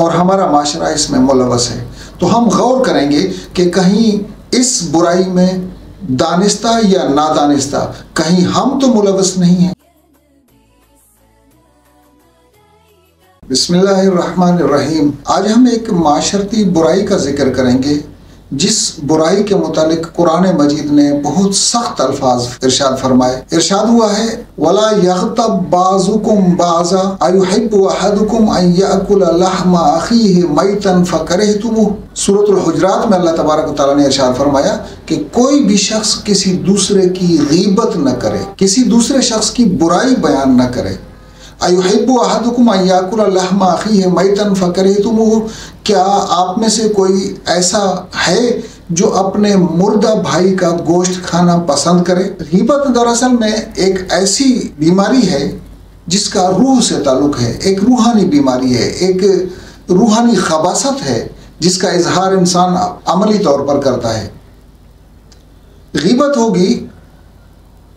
और हमारा माशरा इसमें मुलव्वस है, तो हम गौर करेंगे कि कहीं इस बुराई में दानिस्ता या नादानिस्ता कहीं हम तो मुलव्वस नहीं हैं। बिस्मिल्लाहिर्रहमानिर्रहीम। आज हम एक माशरती बुराई का जिक्र करेंगे जिस बुराई के मुतालिक कुरान मजीद ने बहुत सख्त अल्फाज इरशाद फरमाए। इरशाद हुआ है, वला यग़्तब बाज़ुकुम बाज़ा अयुहिब्बु अहदुकुम अन याकुल लहमा अखीहि मैतन फकरहतुमुह। सूरतुल हुजरात में अल्लाह तबारक व तआला ने इरशाद फरमाया कि कोई भी शख्स किसी दूसरे की गीबत न करे, किसी दूसरे शख्स की बुराई बयान न करे। अयुहिब्बु अहदुकुम अन याकुल लहमा अखीहि मैतन फकरहतुमुह। क्या आप में से कोई ऐसा है जो अपने मुर्दा भाई का गोश्त खाना पसंद करे? गीबत दरअसल में एक ऐसी बीमारी है जिसका रूह से ताल्लुक है, एक रूहानी बीमारी है, एक रूहानी खबासत है जिसका इजहार इंसान अमली तौर पर करता है। गीबत होगी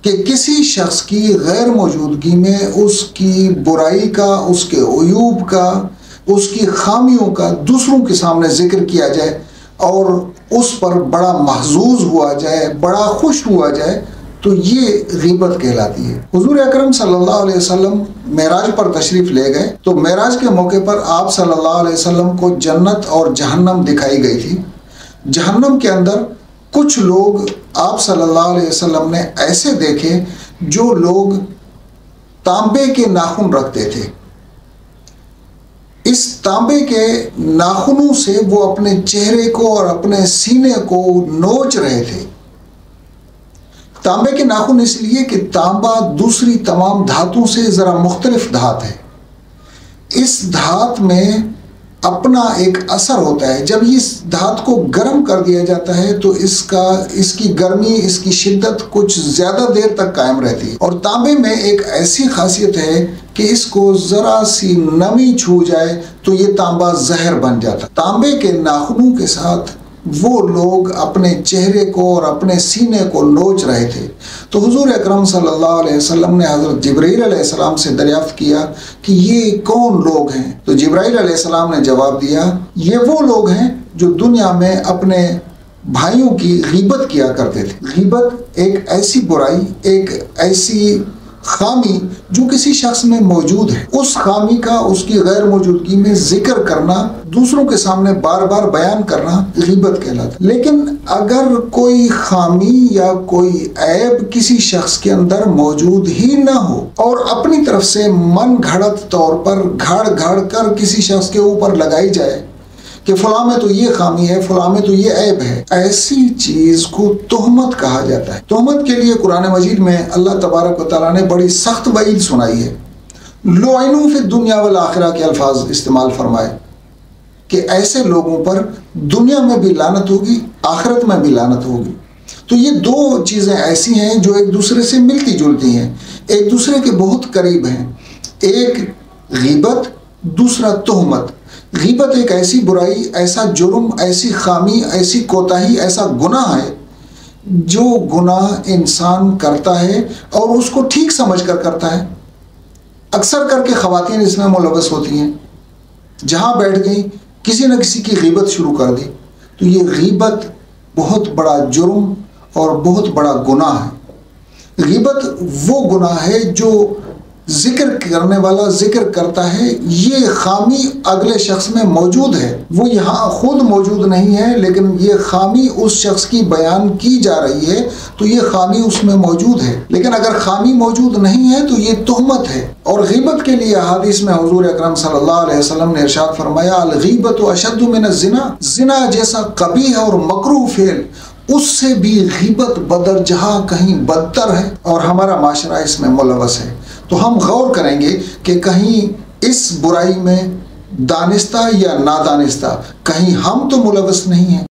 कि किसी शख्स की गैर मौजूदगी में उसकी बुराई का, उसके उयूब का, उसकी खामियों का दूसरों के सामने जिक्र किया जाए और उस पर बड़ा महजूज हुआ जाए, बड़ा खुश हुआ जाए, तो ये गीबत कहलाती है। हुजूर अकरम सल्लल्लाहु अलैहि वसल्लम मेराज पर तशरीफ ले गए, तो मेराज के मौके पर आप सल्लल्लाहु अलैहि वसल्लम को जन्नत और जहन्नम दिखाई गई थी। जहन्नम के अंदर कुछ लोग आप सल्लल्लाहु अलैहि वसल्लम ने ऐसे देखे जो लोग तांबे के नाखून रखते थे। इस तांबे के नाखूनों से वो अपने चेहरे को और अपने सीने को नोच रहे थे। तांबे के नाखून इसलिए कि तांबा दूसरी तमाम धातुओं से ज़रा मुख्तलिफ धात है। इस धात में अपना एक असर होता है। जब इस धात को गर्म कर दिया जाता है तो इसकी गर्मी, इसकी शिद्दत कुछ ज़्यादा देर तक कायम रहती है। और तांबे में एक ऐसी खासियत है कि इसको ज़रा सी नमी छू जाए तो ये तांबा जहर बन जाता। तांबे के नाखूनों के साथ वो लोग अपने चेहरे को और अपने सीने को नोच रहे थे। तो हुजूर अकरम सल्लल्लाहु अलैहि वसल्लम ने हज़रत जिब्राइल अलैहिस्सलाम से दरियाफ्त किया कि ये कौन लोग हैं? तो जिब्राइल अलैहिस्सलाम ने जवाब दिया, ये वो लोग हैं जो दुनिया में अपने भाइयों की गीबत किया करते थे। गीबत एक ऐसी बुराई, एक ऐसी खामी जो किसी शख्स में मौजूद है, उस खामी का उसकी गैर मौजूदगी में जिक्र करना, दूसरों के सामने बार बार बयान करना गीबत कहलाता है। लेकिन अगर कोई खामी या कोई ऐब किसी शख्स के अंदर मौजूद ही ना हो और अपनी तरफ से मन घड़त तौर पर घड़ घड़ कर किसी शख्स के ऊपर लगाई जाए कि फलां में तो ये खामी है, फलां में तो ये ऐब है, ऐसी चीज को तोहमत कहा जाता है। तोहमत के लिए कुरान मजीद में अल्लाह तबारक व तआला ने बड़ी सख्त वईद सुनाई है। लुइनु फिद दुनिया वल आखिरा के अल्फाज इस्तेमाल फरमाए कि ऐसे लोगों पर दुनिया में भी लानत होगी, आखिरत में भी लानत होगी। तो ये दो चीज़ें ऐसी हैं जो एक दूसरे से मिलती जुलती हैं, एक दूसरे के बहुत करीब हैं। एक गीबत, दूसरा तोहमत। गीबत एक ऐसी बुराई, ऐसा जुर्म, ऐसी खामी, ऐसी कोताही, ऐसा गुनाह है जो गुनाह इंसान करता है और उसको ठीक समझ कर करता है। अक्सर करके ख़वातीन इसमें मुलव्वस होती हैं। जहाँ बैठ गई किसी न किसी की गीबत शुरू कर दी, तो ये गीबत बहुत बड़ा जुर्म और बहुत बड़ा गुनाह है। गीबत वो गुनाह है जो जिक्र करने वाला जिक्र करता है, ये खामी अगले शख्स में मौजूद है, वो यहाँ खुद मौजूद नहीं है, लेकिन ये खामी उस शख्स की बयान की जा रही है, तो ये खामी उसमें मौजूद है। लेकिन अगर खामी मौजूद नहीं है तो ये तोहमत है। और गीबत के लिए हदीस में हुजूर अकरम सल्लल्लाहु अलैहि वसल्लम ने इरशाद फरमाया, अल गीबतु अशद्दु मिन ज़िना। ज़िना जैसा कबीह और मकरूह फेल, उससे भी गीबत बदरजहा कहीं बदतर है और हमारा माशरा इसमें मुलव्वस है। तो हम गौर करेंगे कि कहीं इस बुराई में दानिस्ता या नादानिस्ता कहीं हम तो मुलव्वस नहीं हैं।